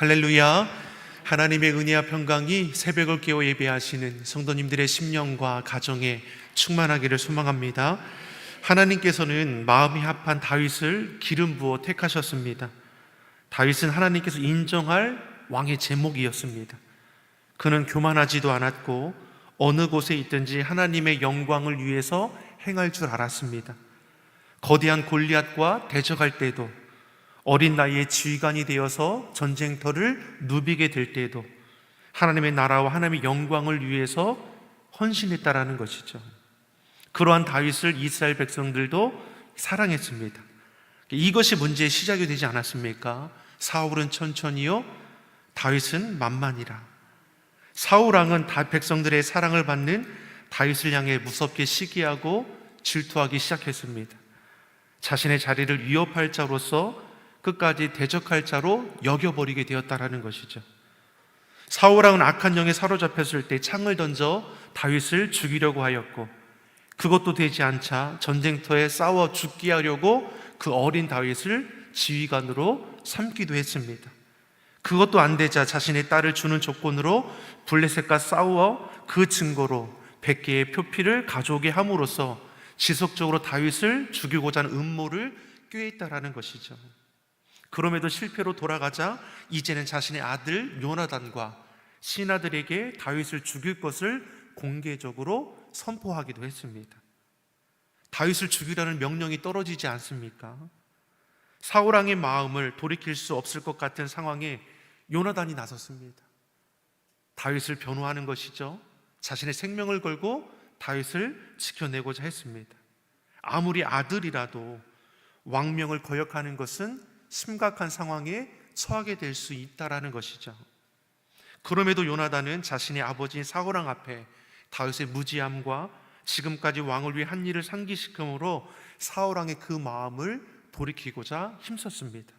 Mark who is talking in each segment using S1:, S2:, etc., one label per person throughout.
S1: 할렐루야. 하나님의 은혜와 평강이 새벽을 깨워 예배하시는 성도님들의 심령과 가정에 충만하기를 소망합니다. 하나님께서는 마음이 합한 다윗을 기름 부어 택하셨습니다. 다윗은 하나님께서 인정할 왕의 제목이었습니다. 그는 교만하지도 않았고 어느 곳에 있든지 하나님의 영광을 위해서 행할 줄 알았습니다. 거대한 골리앗과 대적할 때도, 어린 나이에 지휘관이 되어서 전쟁터를 누비게 될 때에도 하나님의 나라와 하나님의 영광을 위해서 헌신했다라는 것이죠. 그러한 다윗을 이스라엘 백성들도 사랑했습니다. 이것이 문제의 시작이 되지 않았습니까? 사울은 천천히요, 다윗은 만만이라. 사울왕은 백성들의 사랑을 받는 다윗을 향해 무섭게 시기하고 질투하기 시작했습니다. 자신의 자리를 위협할 자로서 끝까지 대적할 자로 여겨버리게 되었다라는 것이죠. 사울왕은 악한 영에 사로잡혔을 때 창을 던져 다윗을 죽이려고 하였고, 그것도 되지 않자 전쟁터에 싸워 죽게 하려고 그 어린 다윗을 지휘관으로 삼기도 했습니다. 그것도 안 되자 자신의 딸을 주는 조건으로 블레셋과 싸워 그 증거로 100개의 표피를 가져오게 함으로써 지속적으로 다윗을 죽이고자 하는 음모를 꾀했다라는 것이죠. 그럼에도 실패로 돌아가자 이제는 자신의 아들 요나단과 신하들에게 다윗을 죽일 것을 공개적으로 선포하기도 했습니다. 다윗을 죽이라는 명령이 떨어지지 않습니까? 사울왕의 마음을 돌이킬 수 없을 것 같은 상황에 요나단이 나섰습니다. 다윗을 변호하는 것이죠. 자신의 생명을 걸고 다윗을 지켜내고자 했습니다. 아무리 아들이라도 왕명을 거역하는 것은 심각한 상황에 처하게 될 수 있다라는 것이죠. 그럼에도 요나단은 자신의 아버지인 사울왕 앞에 다윗의 무지함과 지금까지 왕을 위해 한 일을 상기시킴으로 사울왕의 그 마음을 돌이키고자 힘썼습니다.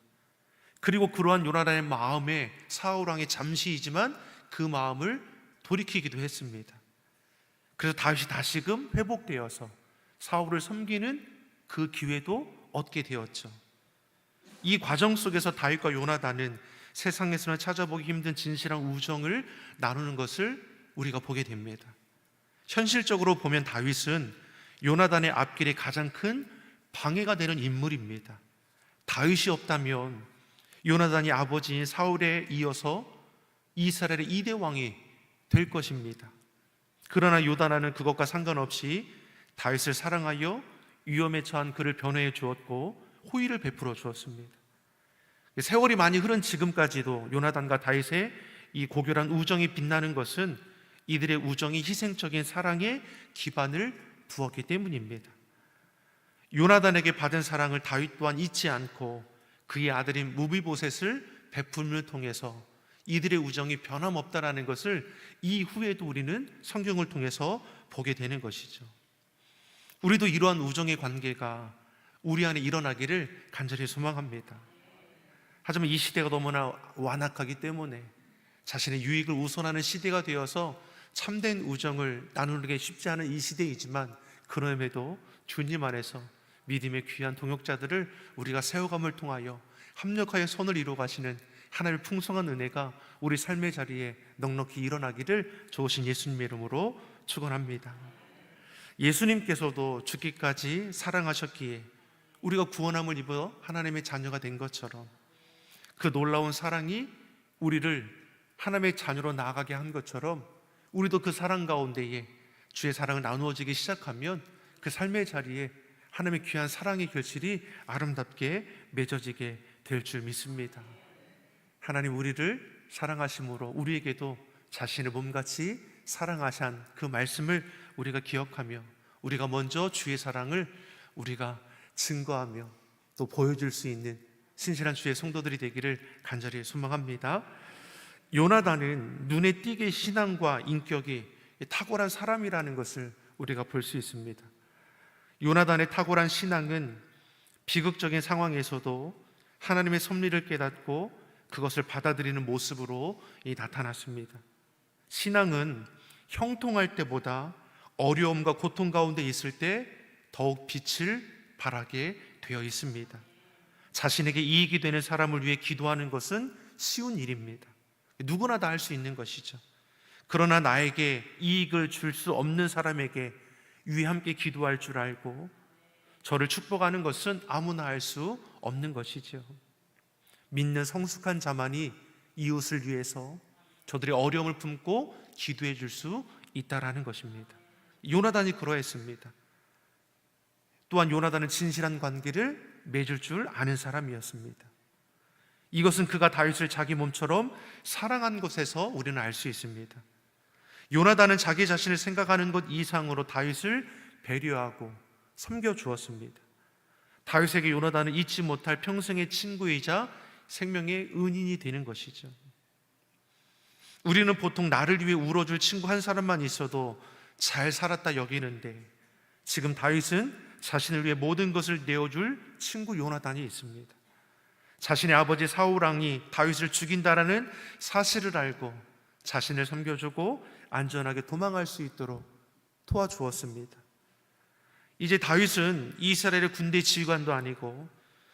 S1: 그리고 그러한 요나단의 마음에 사울왕의 잠시이지만 그 마음을 돌이키기도 했습니다. 그래서 다윗이 다시금 회복되어서 사울을 섬기는 그 기회도 얻게 되었죠. 이 과정 속에서 다윗과 요나단은 세상에서는 찾아보기 힘든 진실한 우정을 나누는 것을 우리가 보게 됩니다. 현실적으로 보면 다윗은 요나단의 앞길에 가장 큰 방해가 되는 인물입니다. 다윗이 없다면 요나단이 아버지인 사울에 이어서 이스라엘의 2대 왕이 될 것입니다. 그러나 요나단은 그것과 상관없이 다윗을 사랑하여 위험에 처한 그를 변호해 주었고 호의를 베풀어 주었습니다. 세월이 많이 흐른 지금까지도 요나단과 다윗의 이 고결한 우정이 빛나는 것은 이들의 우정이 희생적인 사랑에 기반을 두었기 때문입니다. 요나단에게 받은 사랑을 다윗 또한 잊지 않고 그의 아들인 무비보셋을 베풀음을 통해서 이들의 우정이 변함없다라는 것을 이후에도 우리는 성경을 통해서 보게 되는 것이죠. 우리도 이러한 우정의 관계가 우리 안에 일어나기를 간절히 소망합니다. 하지만 이 시대가 너무나 완악하기 때문에 자신의 유익을 우선하는 시대가 되어서 참된 우정을 나누기 쉽지 않은 이 시대이지만, 그럼에도 주님 안에서 믿음의 귀한 동역자들을 우리가 세워감을 통하여 합력하여 선을 이루어 가시는 하나님의 풍성한 은혜가 우리 삶의 자리에 넉넉히 일어나기를 좋으신 예수님의 이름으로 축원합니다. 예수님께서도 죽기까지 사랑하셨기에 우리가 구원함을 입어 하나님의 자녀가 된 것처럼, 그 놀라운 사랑이 우리를 하나님의 자녀로 나아가게 한 것처럼, 우리도 그 사랑 가운데에 주의 사랑을 나누어지기 시작하면 그 삶의 자리에 하나님의 귀한 사랑의 결실이 아름답게 맺어지게 될 줄 믿습니다. 하나님 우리를 사랑하심으로 우리에게도 자신의 몸같이 사랑하신 그 말씀을 우리가 기억하며 우리가 먼저 주의 사랑을 우리가 증거하며 또 보여줄 수 있는 신실한 주의 성도들이 되기를 간절히 소망합니다. 요나단은 눈에 띄게 신앙과 인격이 탁월한 사람이라는 것을 우리가 볼 수 있습니다. 요나단의 탁월한 신앙은 비극적인 상황에서도 하나님의 섭리를 깨닫고 그것을 받아들이는 모습으로 나타났습니다. 신앙은 형통할 때보다 어려움과 고통 가운데 있을 때 더욱 빛을 발하게 되어 있습니다. 자신에게 이익이 되는 사람을 위해 기도하는 것은 쉬운 일입니다. 누구나 다 할 수 있는 것이죠. 그러나 나에게 이익을 줄 수 없는 사람에게 위에 함께 기도할 줄 알고 저를 축복하는 것은 아무나 할 수 없는 것이죠. 믿는 성숙한 자만이 이웃을 위해서 저들의 어려움을 품고 기도해 줄 수 있다라는 것입니다. 요나단이 그러했습니다. 또한 요나단은 진실한 관계를 맺을 줄 아는 사람이었습니다. 이것은 그가 다윗을 자기 몸처럼 사랑한 것에서 우리는 알 수 있습니다. 요나단은 자기 자신을 생각하는 것 이상으로 다윗을 배려하고 섬겨주었습니다. 다윗에게 요나단은 잊지 못할 평생의 친구이자 생명의 은인이 되는 것이죠. 우리는 보통 나를 위해 울어줄 친구 한 사람만 있어도 잘 살았다 여기는데, 지금 다윗은 자신을 위해 모든 것을 내어줄 친구 요나단이 있습니다. 자신의 아버지 사울 왕이 다윗을 죽인다라는 사실을 알고 자신을 섬겨주고 안전하게 도망할 수 있도록 도와주었습니다. 이제 다윗은 이스라엘의 군대 지휘관도 아니고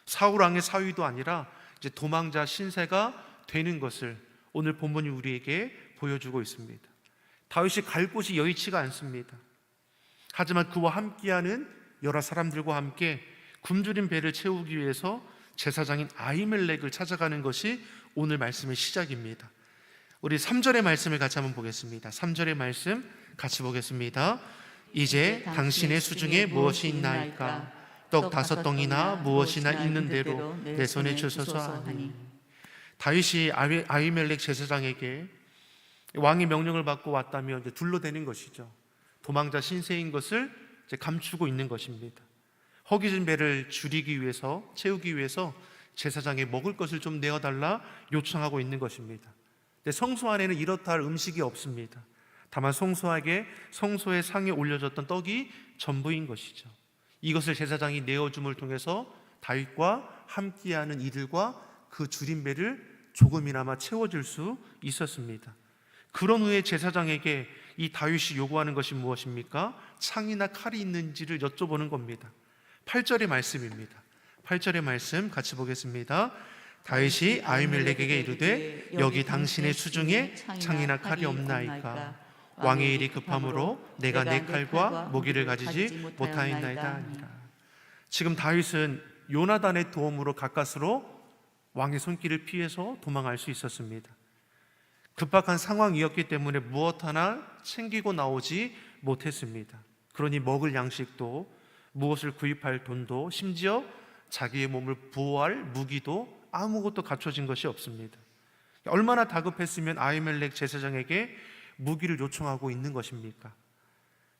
S1: 사울 왕의 사위도 아니라 이제 도망자 신세가 되는 것을 오늘 본문이 우리에게 보여주고 있습니다. 다윗이 갈 곳이 여의치가 않습니다. 하지만 그와 함께하는 여러 사람들과 함께 굶주린 배를 채우기 위해서 제사장인 아히멜렉을 찾아가는 것이 오늘 말씀의 시작입니다. 우리 3절의 말씀을 같이 한번 보겠습니다. 3절의 말씀 같이 보겠습니다. 이제 당신의 수중에 무엇이 있나이까? 떡 5덩이나 무엇이나 있는 대로 내 손에 주소서 하니. 다윗이 아히멜렉 제사장에게 왕의 명령을 받고 왔다며 이제 둘러대는 것이죠. 도망자 신세인 것을 이제 감추고 있는 것입니다. 허기진 배를 줄이기 위해서, 채우기 위해서 제사장에 먹을 것을 좀 내어달라 요청하고 있는 것입니다. 근데 성소 안에는 이렇다 할 음식이 없습니다. 다만 성소의 상에 올려졌던 떡이 전부인 것이죠. 이것을 제사장이 내어줌을 통해서 다윗과 함께하는 이들과 그 줄인 배를 조금이나마 채워줄 수 있었습니다. 그런 후에 제사장에게 이 다윗이 요구하는 것이 무엇입니까? 창이나 칼이 있는지를 여쭤보는 겁니다. 8절의 말씀입니다. 8절의 말씀 같이 보겠습니다. 다윗이 아히멜렉에게 이르되 여기 당신의 수중에 창이나 칼이 없나이까? 왕의 일이 급함으로 내가 내 칼과 무기를 가지지 못하였나이다 아니라. 지금 다윗은 요나단의 도움으로 가까스로 왕의 손길을 피해서 도망할 수 있었습니다. 급박한 상황이었기 때문에 무엇 하나 챙기고 나오지 못했습니다. 그러니 먹을 양식도, 무엇을 구입할 돈도, 심지어 자기의 몸을 보호할 무기도 아무것도 갖춰진 것이 없습니다. 얼마나 다급했으면 아히멜렉 제사장에게 무기를 요청하고 있는 것입니까?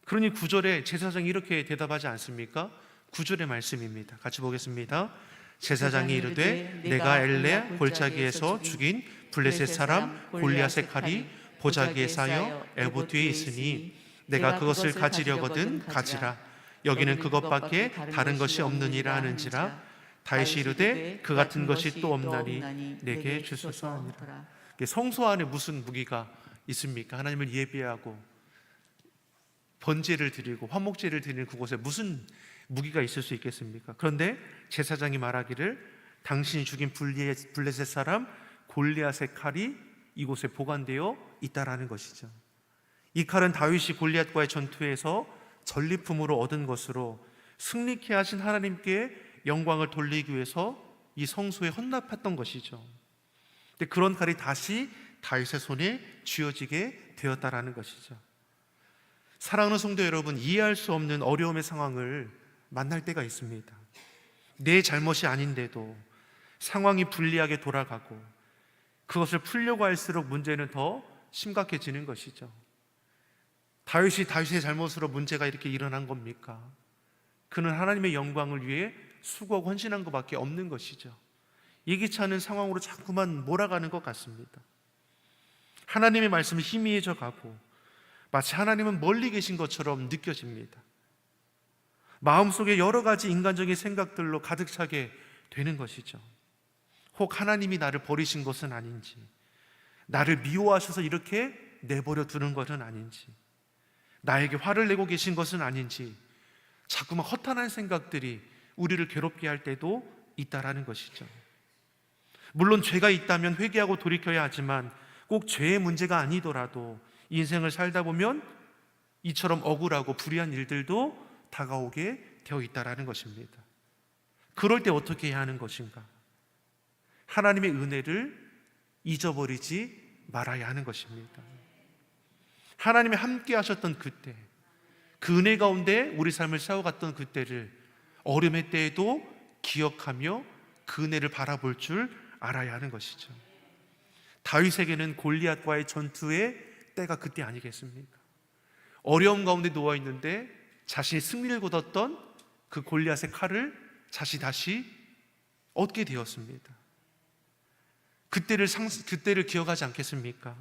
S1: 그러니 9절에 제사장이 이렇게 대답하지 않습니까? 9절의 말씀입니다. 같이 보겠습니다. 제사장이 이르되 내가 엘레 골짜기에서 죽인 블레셋 사람 골리앗의 칼이 보자기에 쌓여 에봇 뒤에 있으니 내가 그것을 가지려거든 가지라. 여기는 그것밖에 다른 것이 없느니라 하는지라. 다윗이 이르되 그 같은 것이 또 없나니 내게 주소서 하니라. 성소 안에 무슨 무기가 있습니까? 하나님을 예배하고 번제를 드리고 화목제를 드리는 그곳에 무슨 무기가 있을 수 있겠습니까? 그런데 제사장이 말하기를 당신이 죽인 블레셋 사람 골리앗의 칼이 이곳에 보관되어 있다라는 것이죠. 이 칼은 다윗이 골리앗과의 전투에서 전리품으로 얻은 것으로 승리케 하신 하나님께 영광을 돌리기 위해서 이 성소에 헌납했던 것이죠. 근데 그런 칼이 다시 다윗의 손에 쥐어지게 되었다라는 것이죠. 사랑하는 성도 여러분, 이해할 수 없는 어려움의 상황을 만날 때가 있습니다. 내 잘못이 아닌데도 상황이 불리하게 돌아가고 그것을 풀려고 할수록 문제는 더 심각해지는 것이죠. 다윗의 잘못으로 문제가 이렇게 일어난 겁니까? 그는 하나님의 영광을 위해 수고하고 헌신한 것밖에 없는 것이죠. 예기치 않은 상황으로 자꾸만 몰아가는 것 같습니다. 하나님의 말씀이 희미해져 가고 마치 하나님은 멀리 계신 것처럼 느껴집니다. 마음속에 여러 가지 인간적인 생각들로 가득 차게 되는 것이죠. 혹 하나님이 나를 버리신 것은 아닌지, 나를 미워하셔서 이렇게 내버려 두는 것은 아닌지, 나에게 화를 내고 계신 것은 아닌지, 자꾸만 허탄한 생각들이 우리를 괴롭게 할 때도 있다라는 것이죠. 물론 죄가 있다면 회개하고 돌이켜야 하지만 꼭 죄의 문제가 아니더라도 인생을 살다 보면 이처럼 억울하고 불의한 일들도 다가오게 되어 있다라는 것입니다. 그럴 때 어떻게 해야 하는 것인가? 하나님의 은혜를 잊어버리지 말아야 하는 것입니다. 하나님이 함께 하셨던 그때, 그 은혜 가운데 우리 삶을 세워갔던 그때를 어려움의 때에도 기억하며 그 은혜를 바라볼 줄 알아야 하는 것이죠. 다윗에게는 골리앗과의 전투의 때가 그때 아니겠습니까? 어려움 가운데 놓아 있는데 자신이 승리를 거뒀던 그 골리앗의 칼을 다시 얻게 되었습니다. 그때를 기억하지 않겠습니까?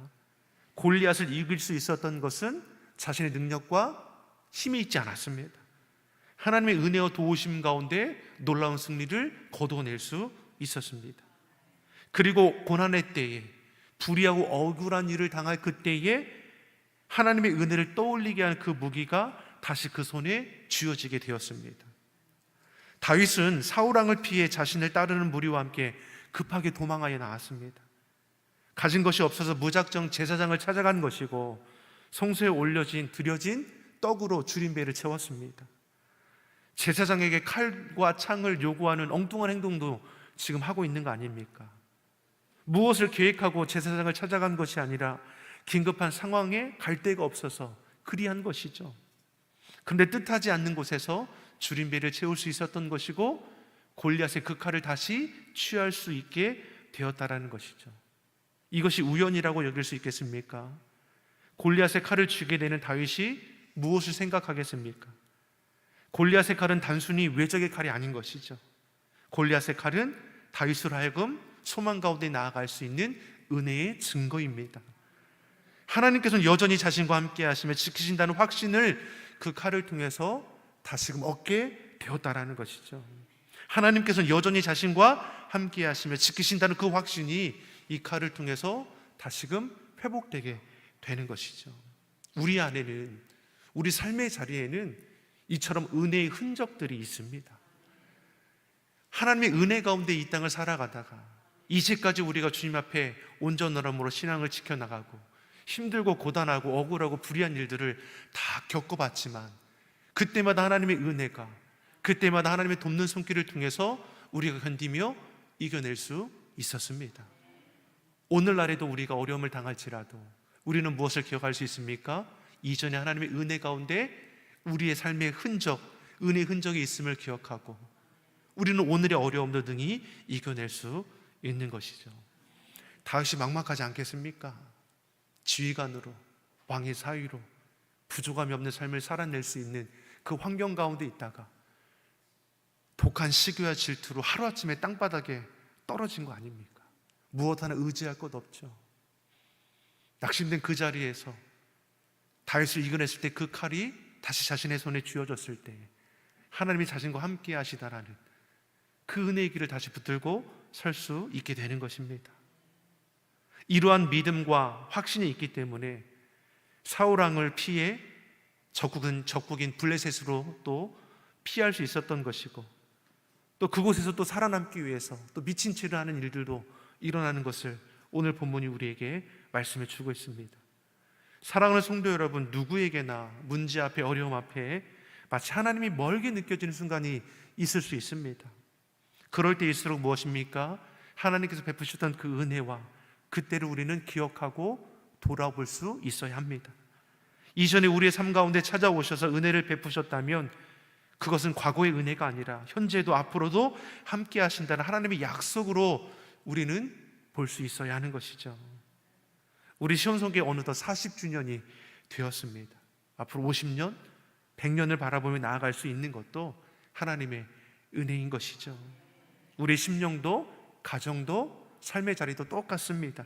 S1: 골리앗을 이길 수 있었던 것은 자신의 능력과 힘이 있지 않았습니다. 하나님의 은혜와 도우심 가운데 놀라운 승리를 거둬낼 수 있었습니다. 그리고 고난의 때에, 불의하고 억울한 일을 당할 그때에 하나님의 은혜를 떠올리게 한 그 무기가 다시 그 손에 쥐어지게 되었습니다. 다윗은 사울왕을 피해 자신을 따르는 무리와 함께 급하게 도망하여 나왔습니다. 가진 것이 없어서 무작정 제사장을 찾아간 것이고 성소에 드려진 떡으로 줄임배를 채웠습니다. 제사장에게 칼과 창을 요구하는 엉뚱한 행동도 지금 하고 있는 거 아닙니까? 무엇을 계획하고 제사장을 찾아간 것이 아니라 긴급한 상황에 갈 데가 없어서 그리한 것이죠. 그런데 뜻하지 않는 곳에서 줄임배를 채울 수 있었던 것이고 골리앗의 그 칼을 다시 취할 수 있게 되었다라는 것이죠. 이것이 우연이라고 여길 수 있겠습니까? 골리앗의 칼을 쥐게 되는 다윗이 무엇을 생각하겠습니까? 골리앗의 칼은 단순히 외적의 칼이 아닌 것이죠. 골리앗의 칼은 다윗으로 하여금 소망 가운데 나아갈 수 있는 은혜의 증거입니다. 하나님께서는 여전히 자신과 함께 하시며 지키신다는 확신을 그 칼을 통해서 다시금 얻게 되었다라는 것이죠. 하나님께서는 여전히 자신과 함께 하시며 지키신다는 그 확신이 이 칼을 통해서 다시금 회복되게 되는 것이죠. 우리 안에는, 우리 삶의 자리에는 이처럼 은혜의 흔적들이 있습니다. 하나님의 은혜 가운데 이 땅을 살아가다가 이제까지 우리가 주님 앞에 온전함으로 신앙을 지켜나가고 힘들고 고단하고 억울하고 불의한 일들을 다 겪어봤지만 그때마다 하나님의 은혜가, 그때마다 하나님의 돕는 손길을 통해서 우리가 견디며 이겨낼 수 있었습니다. 오늘날에도 우리가 어려움을 당할지라도 우리는 무엇을 기억할 수 있습니까? 이전에 하나님의 은혜 가운데 우리의 삶의 흔적, 은혜의 흔적이 있음을 기억하고 우리는 오늘의 어려움도 등이 이겨낼 수 있는 것이죠. 다윗이 막막하지 않겠습니까? 지휘관으로, 왕의 사위로 부족함이 없는 삶을 살아낼 수 있는 그 환경 가운데 있다가 독한 시기와 질투로 하루아침에 땅바닥에 떨어진 거 아닙니까? 무엇 하나 의지할 것 없죠. 낙심된 그 자리에서 다윗을 이겨냈을 때 그 칼이 다시 자신의 손에 쥐어졌을 때 하나님이 자신과 함께 하시다라는 그 은혜의 길을 다시 붙들고 설 수 있게 되는 것입니다. 이러한 믿음과 확신이 있기 때문에 사울왕을 피해 적국인 블레셋으로 또 피할 수 있었던 것이고 또 그곳에서 또 살아남기 위해서 또 미친 채를 하는 일들도 일어나는 것을 오늘 본문이 우리에게 말씀해 주고 있습니다. 사랑하는 성도 여러분, 누구에게나 문제 앞에, 어려움 앞에 마치 하나님이 멀게 느껴지는 순간이 있을 수 있습니다. 그럴 때일수록 무엇입니까? 하나님께서 베푸셨던 그 은혜와 그때를 우리는 기억하고 돌아볼 수 있어야 합니다. 이전에 우리의 삶 가운데 찾아오셔서 은혜를 베푸셨다면 그것은 과거의 은혜가 아니라 현재도 앞으로도 함께 하신다는 하나님의 약속으로 우리는 볼 수 있어야 하는 것이죠. 우리 시온성교회 어느덧 40주년이 되었습니다. 앞으로 50년, 100년을 바라보며 나아갈 수 있는 것도 하나님의 은혜인 것이죠. 우리 심령도 가정도 삶의 자리도 똑같습니다.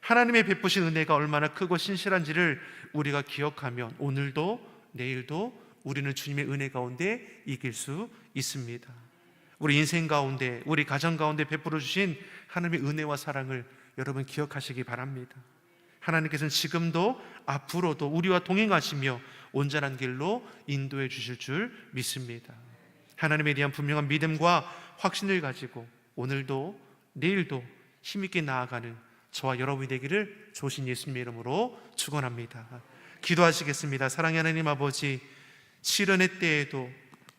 S1: 하나님의 베푸신 은혜가 얼마나 크고 신실한지를 우리가 기억하면 오늘도 내일도 우리는 주님의 은혜 가운데 이길 수 있습니다. 우리 인생 가운데, 우리 가정 가운데 베풀어 주신 하나님의 은혜와 사랑을 여러분 기억하시기 바랍니다. 하나님께서는 지금도 앞으로도 우리와 동행하시며 온전한 길로 인도해 주실 줄 믿습니다. 하나님에 대한 분명한 믿음과 확신을 가지고 오늘도 내일도 힘있게 나아가는 저와 여러분이 되기를 조신 예수님의 이름으로 축원합니다. 기도하시겠습니다. 사랑의 하나님 아버지, 시련의 때에도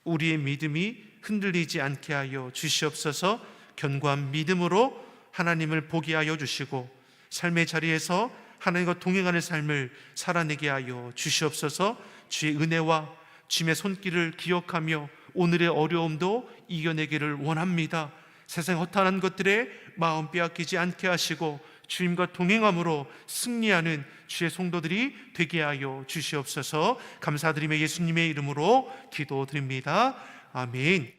S1: 우리의 믿음이 흔들리지 않게 하여 주시옵소서. 견고한 믿음으로 하나님을 보게 하여 주시고 삶의 자리에서 하나님과 동행하는 삶을 살아내게 하여 주시옵소서. 주의 은혜와 주님의 손길을 기억하며 오늘의 어려움도 이겨내기를 원합니다. 세상 허탄한 것들에 마음 빼앗기지 않게 하시고 주님과 동행함으로 승리하는 주의 성도들이 되게 하여 주시옵소서. 감사드리며 예수님의 이름으로 기도드립니다. 아멘.